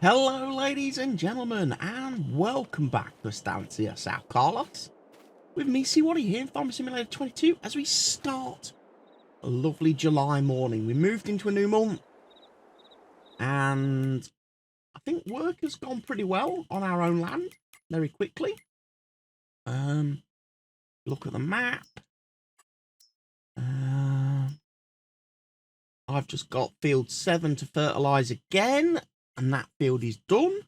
Hello ladies and gentlemen, and welcome back to Estância São Carlos with me, Waddy here in Farming Simulator 22 as we start a lovely July morning. We moved into a new month and I think work has gone pretty well on our own land very quickly. Look at the map. I've just got field 7 to fertilise again, and that field is done.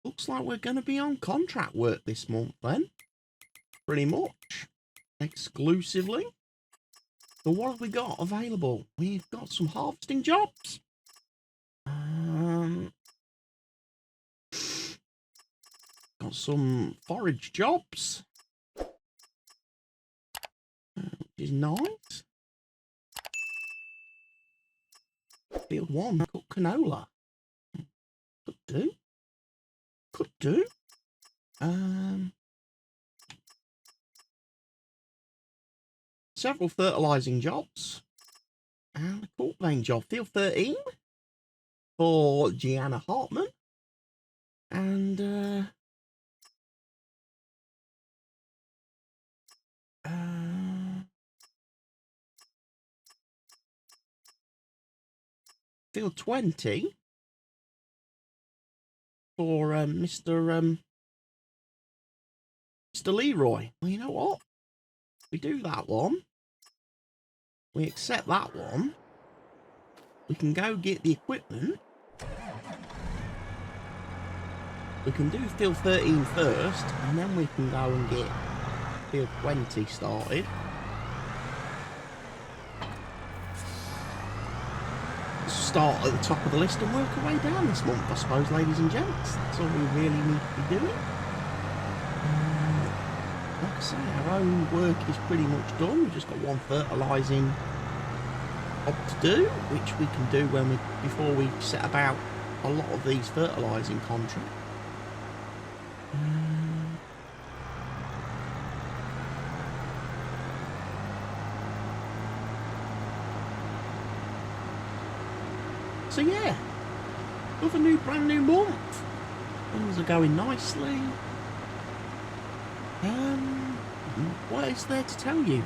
Looks like we're going to be on contract work this month then. Pretty much. Exclusively. So what have we got available? We've got some harvesting jobs. Got some forage jobs. Which is nice. Field 1, cook canola. Could do. Could do. Several fertilising jobs. And a cultivating job. Field 13 for Gianna Hartman. And field 20 for Mr. Leroy. Well, you know what? We do that one. We accept that one. We can go get the equipment. We can do field 13 first, and then we can go and get field 20 started. Start at the top of the list and work our way down this month, I suppose, ladies and gents. That's all we really need to be doing. Like I say, our own work is pretty much done. We've just got one fertilising job to do, which we can do before we set about a lot of these fertilising contracts. So yeah, another brand new month. Things are going nicely. What is there to tell you?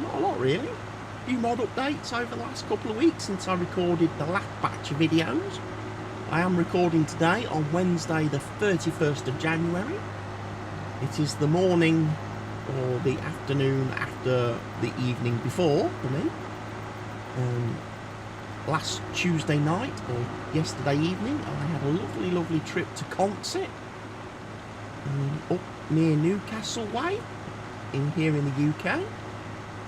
Not a lot really. A few mod updates over the last couple of weeks since I recorded the last batch of videos. I am recording today on Wednesday the 31st of January. It is the morning or the afternoon after the evening before for me. Last Tuesday night or yesterday evening I had a lovely trip to concert up near Newcastle Way here in the UK,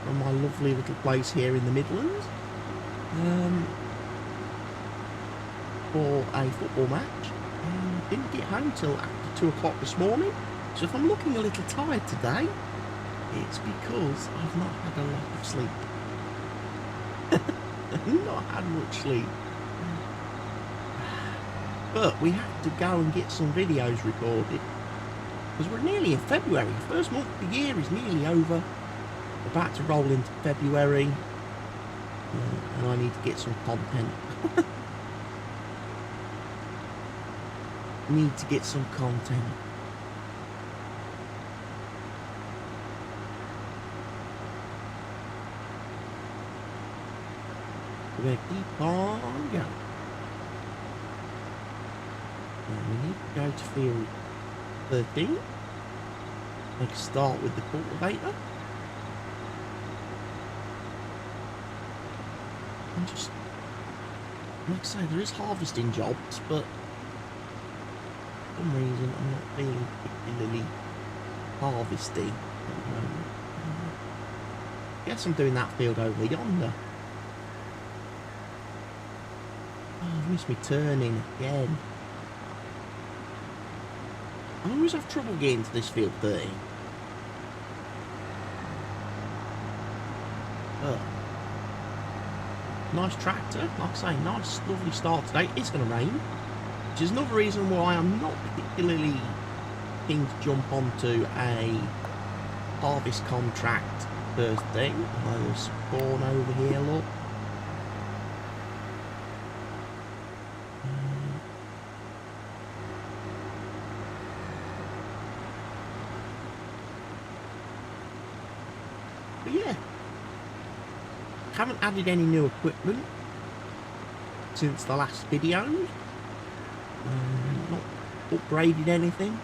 from my lovely little place here in the Midlands, for a football match, and didn't get home till after 2 o'clock this morning. So if I'm looking a little tired today, it's because I've not had a lot of sleep. Not had much sleep. But we have to go and get some videos recorded, because we're nearly in February. First month of the year is nearly over. About to roll into February, and I need to get some content. Need to get some content. We're going to keep on going. And we need to go to field 13. Make a start with the cultivator. And just, like I say, there is harvesting jobs, but for some reason I'm not feeling particularly harvesty at the moment. Guess I'm doing that field over yonder. I miss me turning again. I always have trouble getting to this field 30. But nice tractor, like I say, nice lovely start today. It's going to rain, which is another reason why I'm not particularly keen to jump onto a harvest contract first thing. There's spawn over here, look. But yeah, haven't added any new equipment since the last video. Not upgraded anything.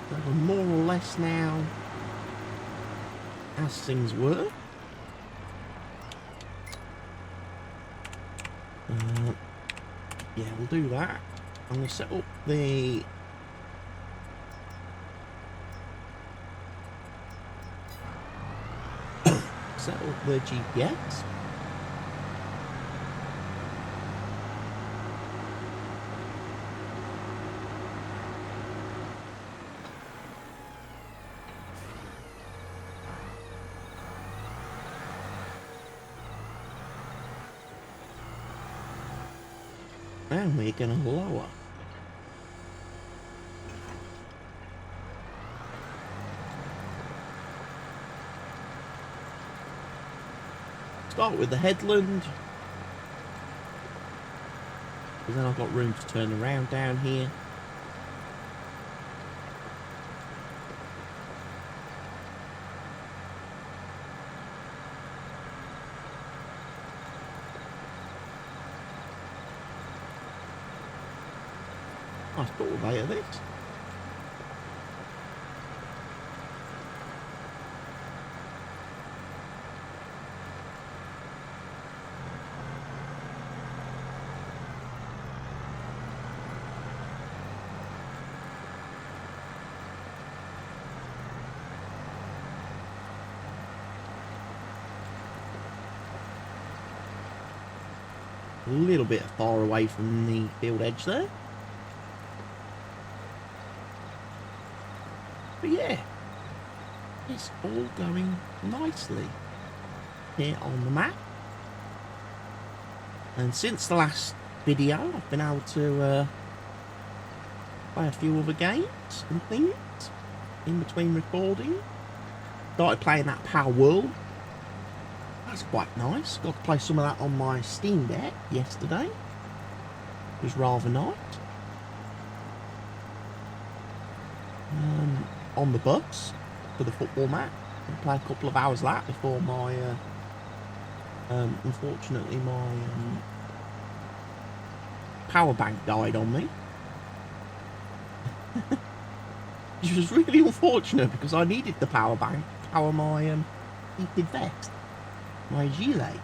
So we're more or less now as things were. Yeah, we'll do that. I'm going to set up the GPS. And we're going to lower. Start with the headland, because then I've got room to turn around down here. Nice doorway of this. A little bit far away from the field edge there. But yeah, it's all going nicely here on the map. And since the last video, I've been able to play a few other games and things in between recording. Started playing that Power World. That's quite nice. Got to play some of that on my Steam Deck yesterday. It was rather nice. On the bus for the football match. I played a couple of hours of that before my, unfortunately, my power bank died on me. Which was really unfortunate because I needed the power bank to power my heated vest, my gilet.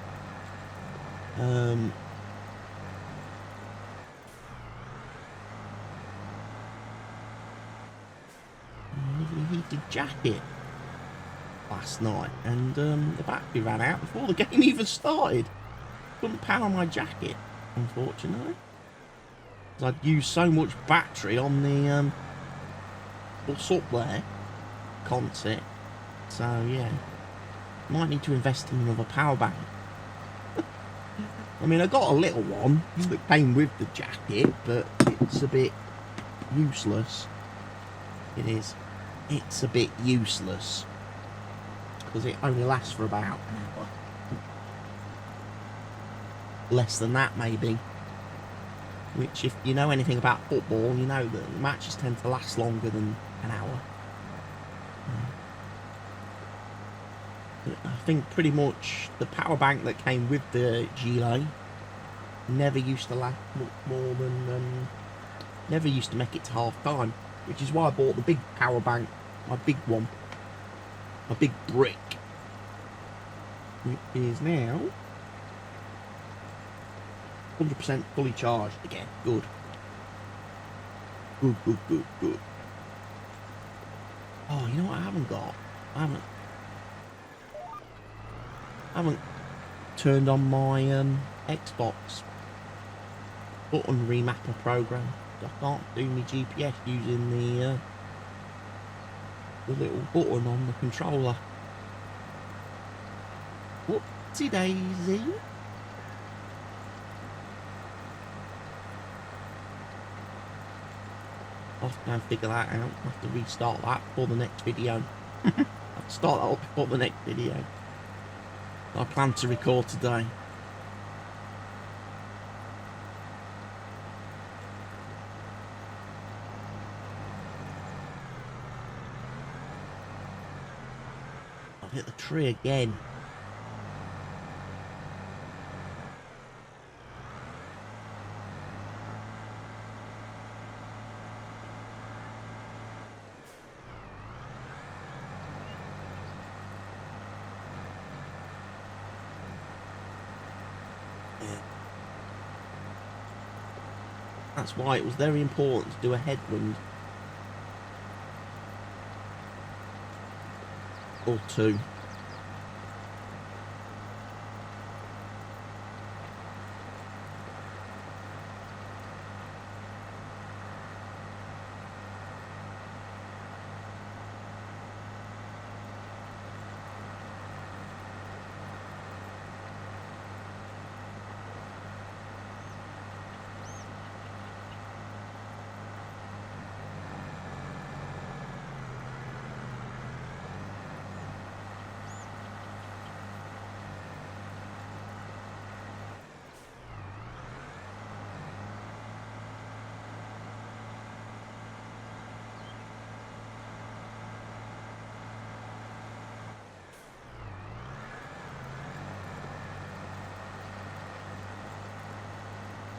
Heated jacket last night, and the battery ran out before the game even started. Couldn't power my jacket, unfortunately, because I'd used so much battery on the bus up there, concert. So yeah, might need to invest in another power bank. I mean, I got a little one that came with the jacket, but it's a bit useless. It is. It's a bit useless because it only lasts for about an hour. Less than that, maybe. Which, if you know anything about football, you know that matches tend to last longer than an hour. I think pretty much the power bank that came with the gilet never used to last much more than never used to make it to half time, which is why I bought the big power bank, my big one, my big brick, which is now 100% fully charged again. Good. Good. Oh, you know what I haven't got? I haven't turned on my Xbox button remapper program. I can't do my GPS using the little button on the controller. Whoopsie daisy. I'll have to go and figure that out. I'll have to restart that for the next video. I'll have to start that up before the next video. I plan to record today. I've hit the tree again. That's why it was very important to do a headwind. Or two.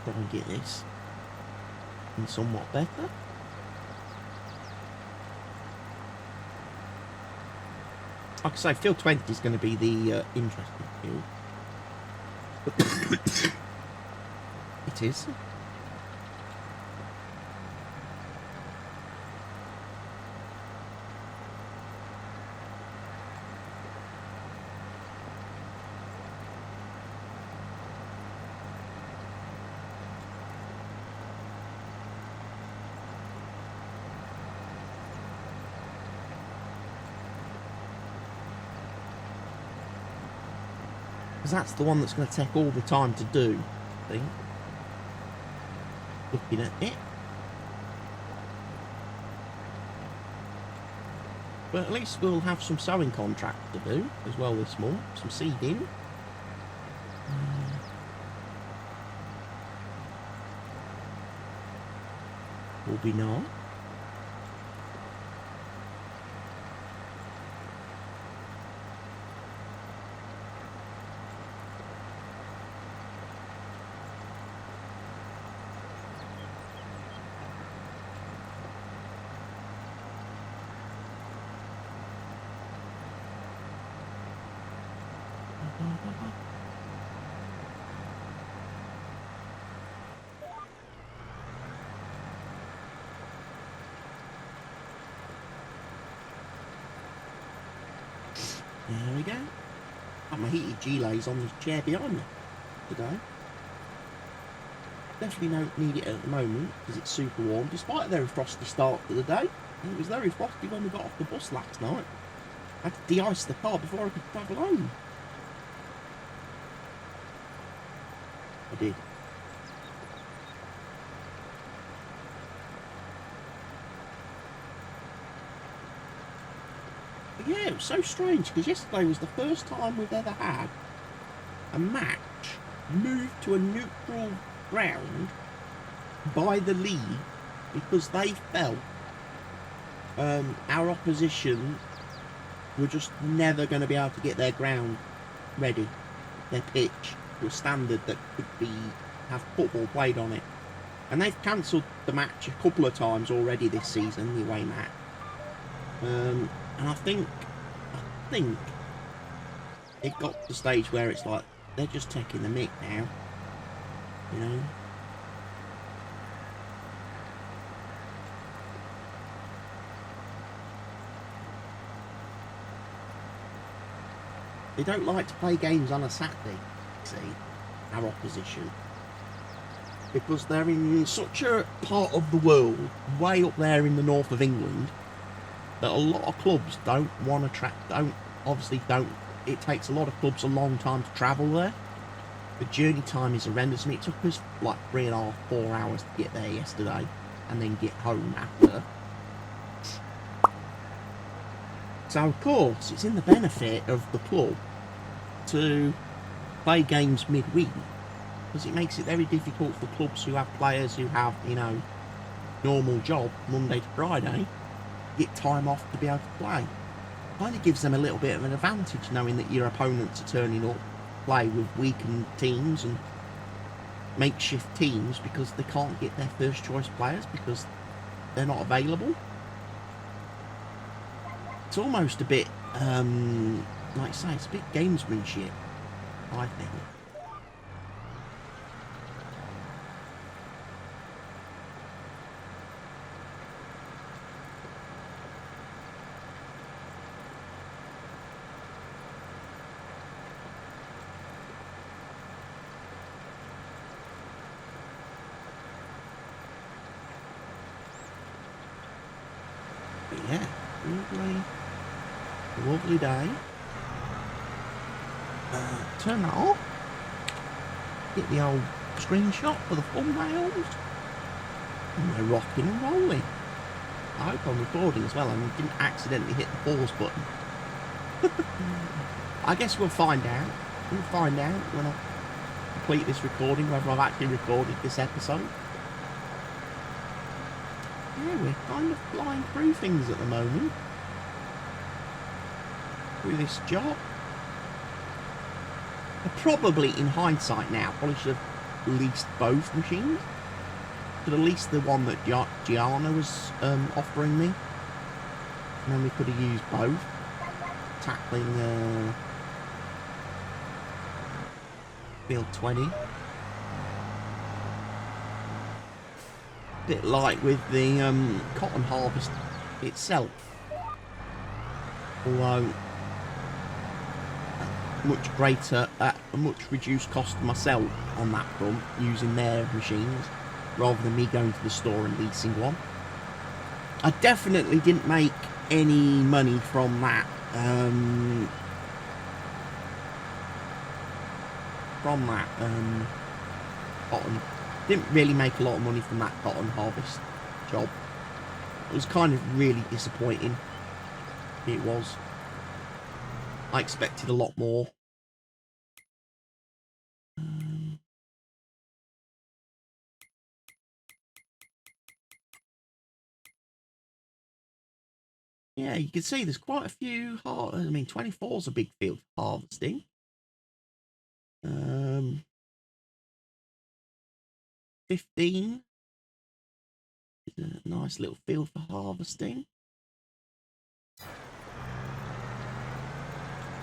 Try and get this and somewhat better. Like I say, field 20 is going to be the interesting field. It is. That's the one that's going to take all the time to do, I think. Looking at it. But at least we'll have some sowing contract to do as well this month. Some seeding. Will be nice. There we go. Got my heated G-lays on this chair behind me today. Definitely don't need it at the moment because it's super warm, despite a very frosty start to the day. It was very frosty when we got off the bus last night. I had to de-ice the car before I could travel home. I did. But yeah, it was so strange because yesterday was the first time we've ever had a match moved to a neutral ground by the league because they felt our opposition were just never going to be able to get their ground ready, their pitch to a standard that could have football played on it. And they've cancelled the match a couple of times already this season, the away match. And I think it got to the stage where it's like they're just taking the mick now, you know. They don't like to play games on a Saturday, see, our opposition. Because they're in such a part of the world, way up there in the north of England, that a lot of clubs don't want to it takes a lot of clubs a long time to travel there. The journey time is horrendous. I mean, it took us like 3.5, 4 hours to get there yesterday, and then get home after. So of course, it's in the benefit of the club to play games midweek, because it makes it very difficult for clubs who have players who have, you know, normal job Monday to Friday, get time off to be able to play. kind of gives them a little bit of an advantage knowing that your opponents are turning up, play with weakened teams and makeshift teams because they can't get their first choice players because they're not available. It's almost a bit, like I say, it's a bit gamesmanship, I think. But yeah, lovely day. Turn that off. Get the old screenshot for the thumbnails. And we're rocking and rolling. I hope I'm recording as well and didn't accidentally hit the pause button. I guess we'll find out. We'll find out when I complete this recording whether I've actually recorded this episode. Yeah, we're kind of flying through things at the moment. Through this job. I probably, in hindsight now, probably should have leased both machines. Should have leased the one that Gianna was offering me. And then we could have used both. Tackling field 20. Bit like with the cotton harvest itself. Although much greater, at a much reduced cost to myself on that front, using their machines rather than me going to the store and leasing one. I definitely didn't make any money from that. Cotton. Didn't really make a lot of money from that cotton harvest job. It was kind of really disappointing. It was. I expected a lot more. Yeah, you can see there's quite a few. I mean, 24 is a big field for harvesting. 15 is a nice little field for harvesting.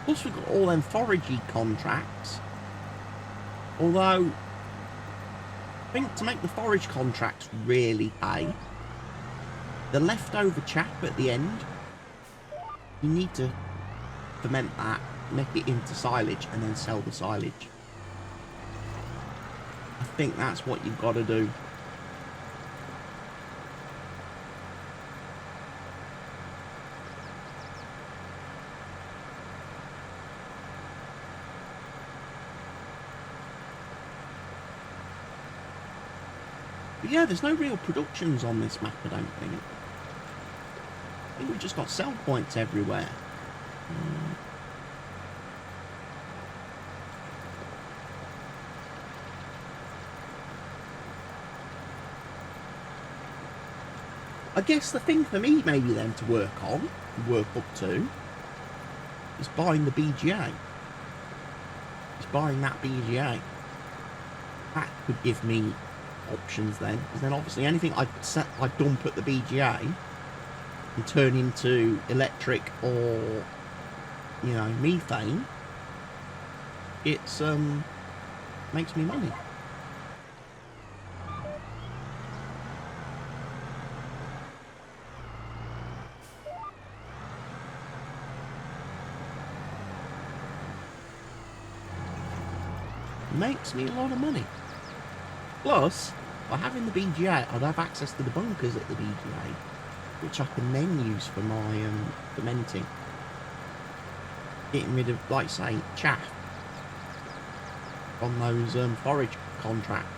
Plus, we've got all them foragey contracts. Although, I think to make the forage contracts really pay, the leftover chaff at the end, you need to ferment that, make it into silage, and then sell the silage. I think that's what you've got to do. But yeah, there's no real productions on this map, I don't think. I think we've just got sell points everywhere. I guess the thing for me maybe then to work up to, is buying the BGA. Is buying that BGA. That could give me options then, because then obviously anything I dump at the BGA and turn into electric or, you know, methane, it's makes me money. Makes me a lot of money. Plus, by having the BGA, I'd have access to the bunkers at the BGA, which I can then use for my fermenting. Getting rid of, like say, chaff on those forage contracts.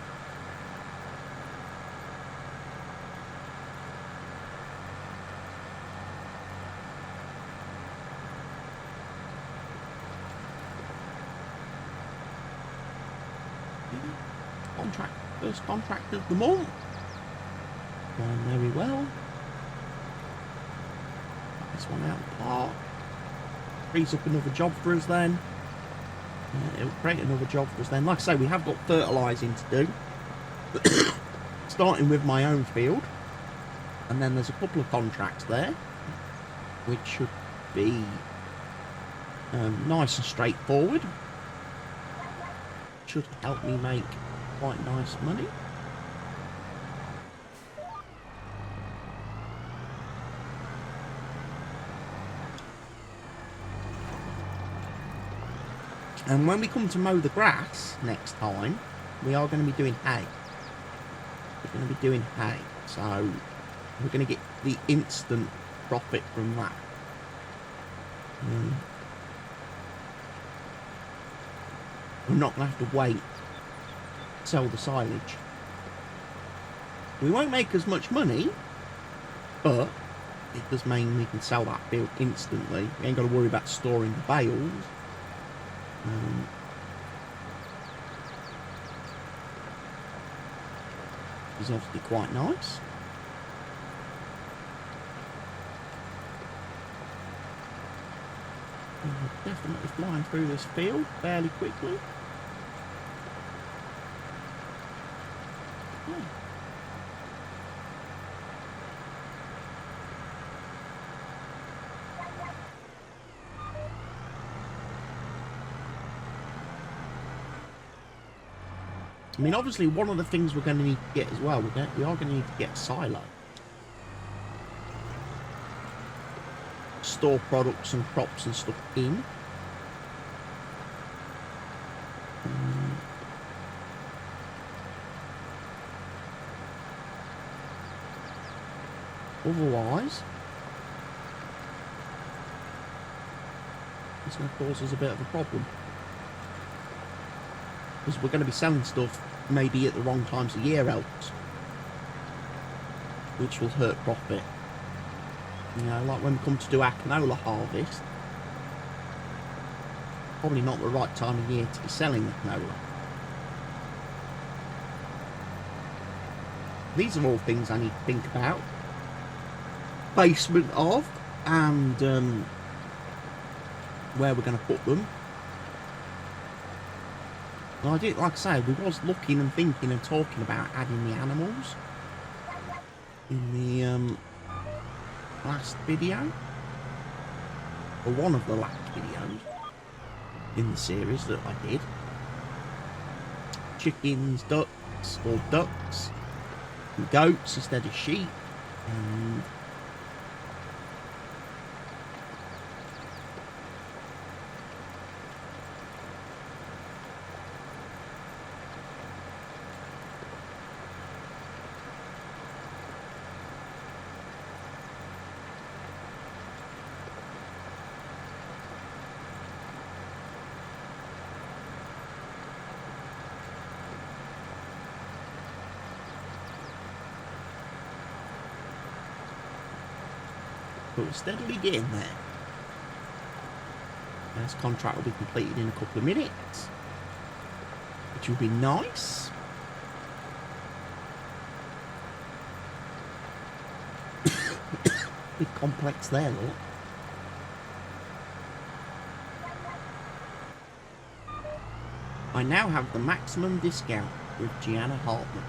First contract of the month. Going very well. This one out of the park. frees up another job for us then. It'll create another job for us then. Like I say, we have got fertilising to do. Starting with my own field. And then there's a couple of contracts there, which should be nice and straightforward. Should help me make quite nice money. And when we come to mow the grass next time, we are going to be doing hay. We're going to be doing hay, so we're going to get the instant profit from that. We're not going to have to wait to sell the silage. We won't make as much money, but it does mean we can sell that field instantly. We ain't got to worry about storing the bales. It's obviously quite nice. We're definitely flying through this field fairly quickly. I mean, obviously, one of the things we're going to need to get as well, we are going to need to get a silo. Store products and crops and stuff in. Otherwise, it's going to cause us a bit of a problem. Because we're going to be selling stuff maybe at the wrong times of year else, which will hurt profit. You know, like when we come to do our canola harvest, probably not the right time of year to be selling the canola. These are all things I need to think about. Placement of, and where we're going to put them. Well, I did, like I say, we was looking and thinking and talking about adding the animals in the last video, or one of the last videos in the series that I did. Chickens, ducks, and goats instead of sheep, and but we're steadily getting there. This contract will be completed in a couple of minutes, which will be nice. Big complex there, look. I now have the maximum discount with Gianna Hartman.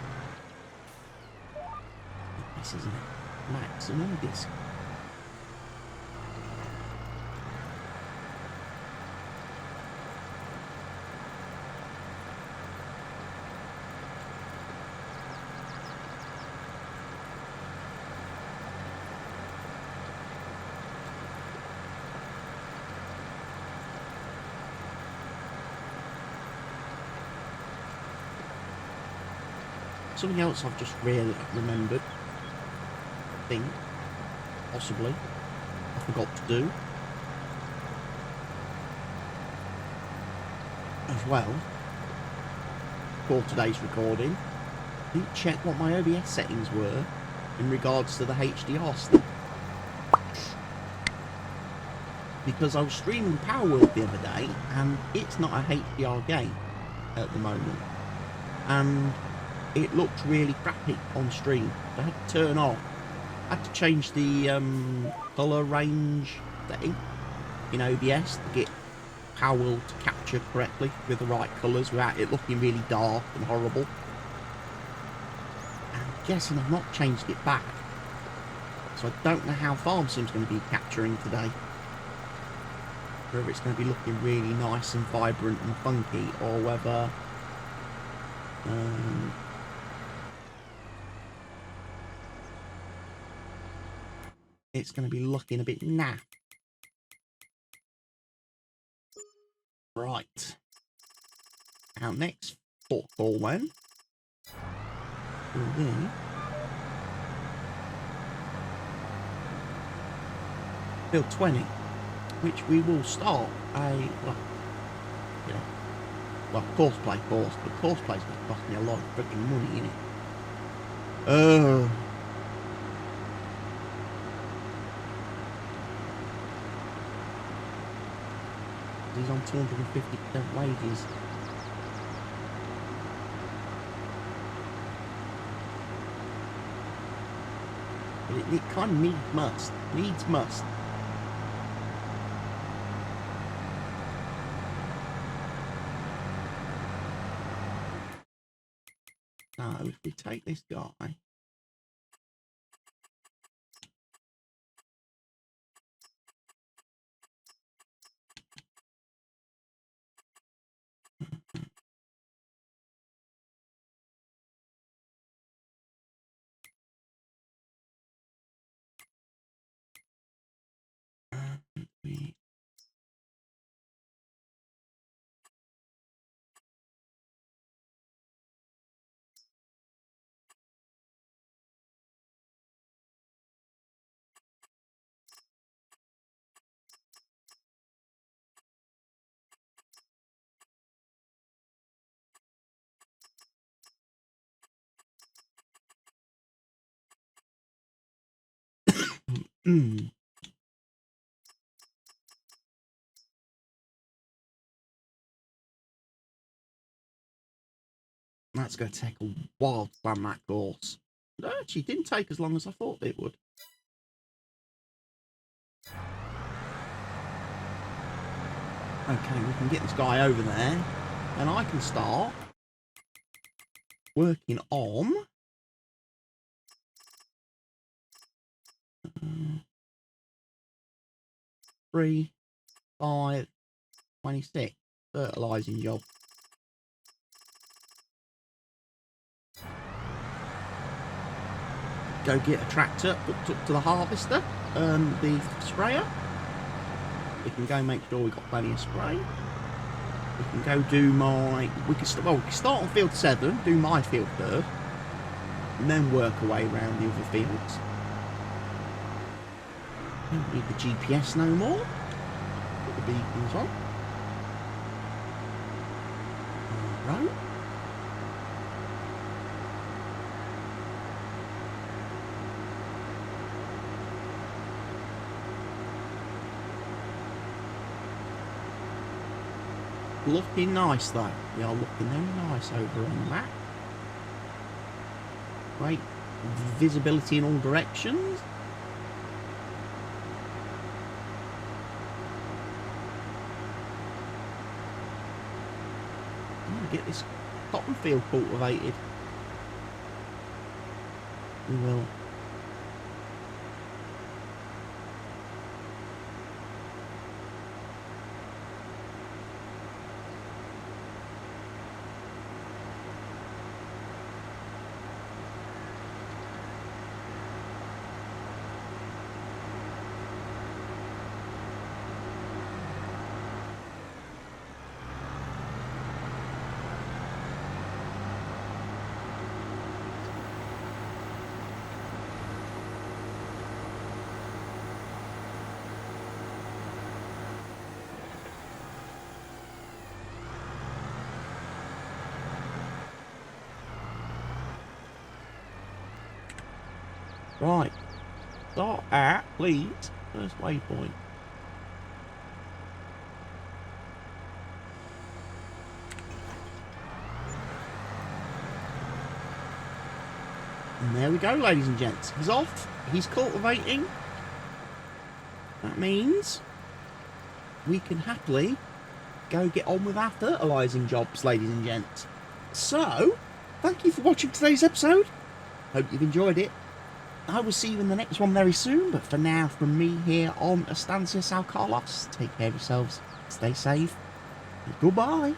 This isn't it? Maximum discount. Something else I've just really remembered, I think, possibly, I forgot to do, as well, for today's recording. I didn't check what my OBS settings were in regards to the HDR stuff. Because I was streaming Powerworld the other day, and it's not a HDR game at the moment. And it looked really crappy on stream. I had to turn off. I had to change the colour range setting in OBS to get power to capture correctly with the right colours without it looking really dark and horrible. And I'm guessing I've not changed it back, so I don't know how Farm Sim's going to be capturing today. Whether it's going to be looking really nice and vibrant and funky, or whether it's going to be looking a bit naff. Right. Our next football then will be field 20, which we will start course play course, but course play's going to cost me a lot of freaking money, innit? He's on 250% wages. But it kind of needs must. So if we take this guy, that's going to take a while to plan that course. It actually didn't take as long as I thought it would. Okay, we can get this guy over there, and I can start working on 3, 5, 26 fertilising job. Go get a tractor hooked up to the harvester and the sprayer. We can go make sure we've got plenty of spray. We can go do we can start on field 7, do my field first, and then work our way around the other fields. Don't need the GPS no more. Put the beacons on. Right. Looking nice though. We are looking very nice over on that. Great visibility in all directions. Get this cotton field cultivated. We will. Right, start at, please, first waypoint. And there we go, ladies and gents. He's off, he's cultivating. That means we can happily go get on with our fertilising jobs, ladies and gents. So, thank you for watching today's episode. Hope you've enjoyed it. I will see you in the next one very soon, but for now, from me here on Estância São Carlos, take care of yourselves, stay safe, and goodbye.